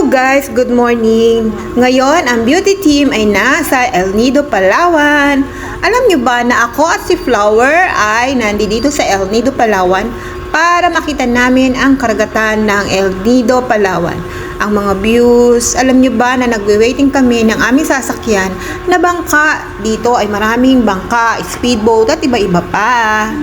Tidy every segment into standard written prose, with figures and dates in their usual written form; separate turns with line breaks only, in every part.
Hello guys, good morning. Ngayon, ang beauty team ay nasa El Nido, Palawan. Alam niyo ba na ako at si Flower ay nandito sa El Nido, Palawan para makita namin ang karagatan ng El Nido, Palawan. Ang mga views, alam niyo ba na nagwe-waiting kami ng aming sasakyan na bangka. Dito ay maraming bangka, speedboat at iba-iba pa.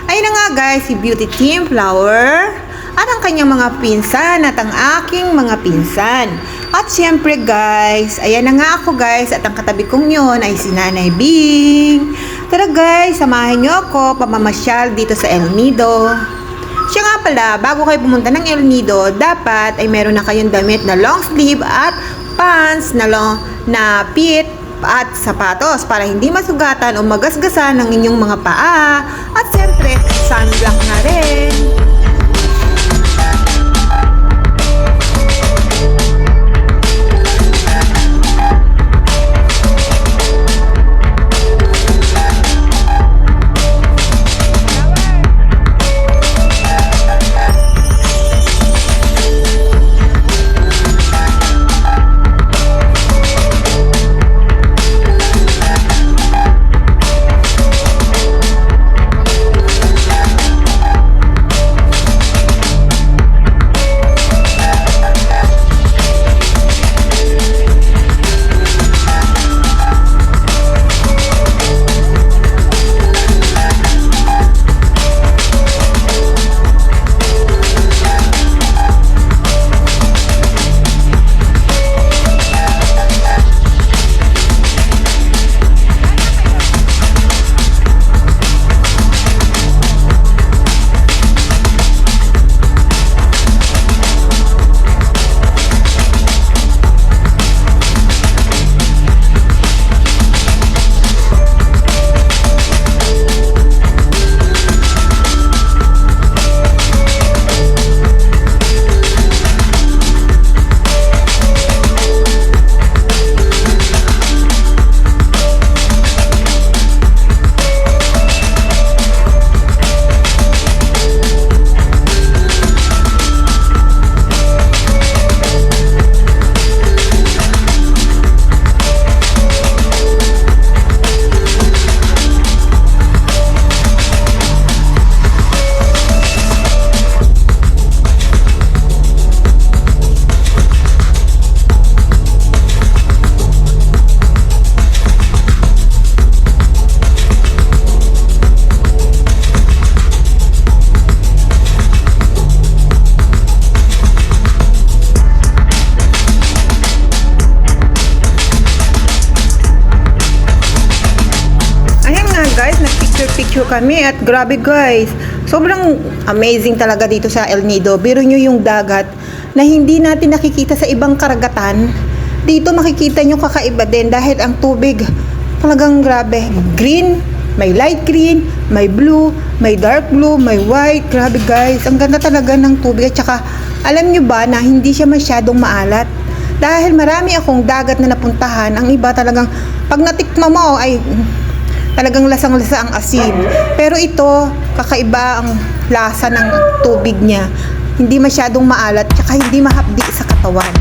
Ayun na nga guys, si beauty team Flower at ang kanyang mga pinsan at ang aking mga pinsan. At syempre guys, ayan na nga ako guys, at ang katabi kong yun ay si Nanay Bing. Tara guys, samahan nyo ako pamamasyal dito sa El Nido. Siya nga pala, bago kayo pumunta ng El Nido, dapat ay meron na kayong damit na long sleeve at pants na fit at sapatos para hindi masugatan o magasgasan ng inyong mga paa. At syempre, sunblock na rin. Picture kami at grabe guys, sobrang amazing talaga dito sa El Nido. Biro nyo yung dagat na hindi natin nakikita sa ibang karagatan. Dito makikita nyo kakaiba din dahil ang tubig talagang grabe, green, may light green, may blue, may dark blue, may white. Grabe guys, ang ganda talaga ng tubig. At saka alam nyo ba na hindi siya masyadong maalat dahil marami akong dagat na napuntahan. Ang iba talagang pag natikma mo ay talagang lasang-lasa ang asin. Pero ito, kakaiba ang lasa ng tubig niya. Hindi masyadong maalat, tsaka hindi mahapdi sa katawan.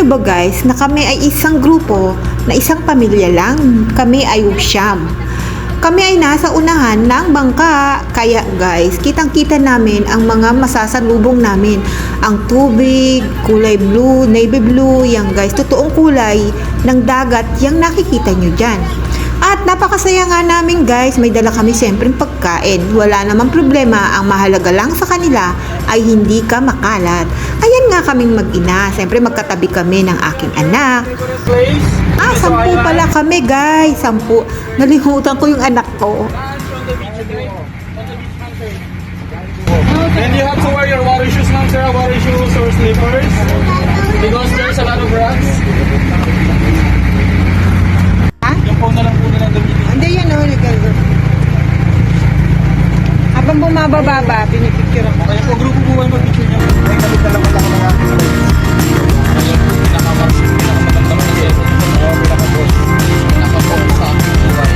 nyo ba guys na kami ay isang grupo na isang pamilya lang? Kami ay siyam. Kami ay nasa unahan ng bangka. Kaya guys, kitang-kita namin ang mga masasalubong namin. Ang tubig, kulay blue, navy blue, yang guys, totoong kulay ng dagat, yang nakikita nyo dyan. At napakasaya nga namin guys, may dala kami siyempre pagkain. Wala namang problema, ang mahalaga lang sa kanila ay hindi ka makalat. Ayan nga kaming mag-ina, siyempre magkatabi kami ng aking anak. 10 pala kami guys, 10. Nalimutan ko yung anak ko.
Then you have to wear your water shoes now, sir. Water shoes or slippers. Because there's a lot of rats. Yung phone na lang po nilang gamitin.
Hindi yan o, habang bumababa, pinipicture ako.
Kaya po, grupo po kayo mag-picture niyo. May kapit na lang wala ko mga pinakamaganda mo kasi pinaka-boss. Pinaka-focus sa aking buhay.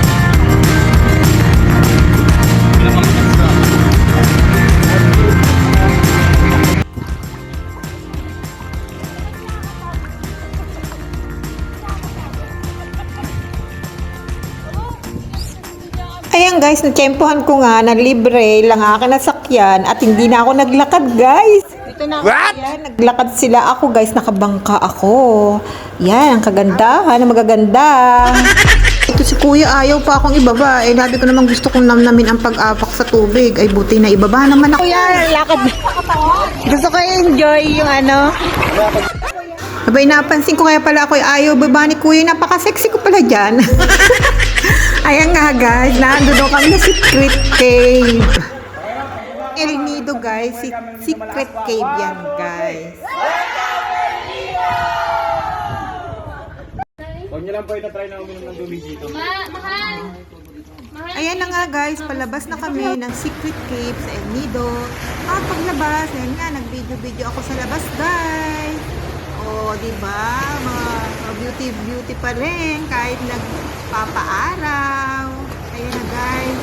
Pinakamaganda.
Ayan guys, natsyempohan ko nga na libre lang akin na sakyan at hindi na ako naglakad guys. Ito na ako, yan, naglakad sila ako guys, nakabangka ako. Yan, ang kagandahan, ang magaganda. Ito si kuya, ayaw pa akong ibaba. Eh, sabi ko naman gusto kong namnamin ang pag-apak sa tubig. Ay, buti na ibaba naman ako. Kuya, lakad. Gusto ko enjoy yung ano. Abay, napansin ko kaya pala ako ayaw baba ni kuya. Napaka-sexy ko pala dyan. Ayan nga guys, nandun kami na secret cave. El Nido guys, secret cave yan guys.
Huwag niyo lang po itatry na uminom ng tubig dito.
Ayan na nga guys, palabas na kami ng secret cave sa El Nido. At paglabas, ayan nga, nag-video ako sa labas guys. O, diba? Mga beauty pa rin kahit nagpapaaraw. Ayan na guys.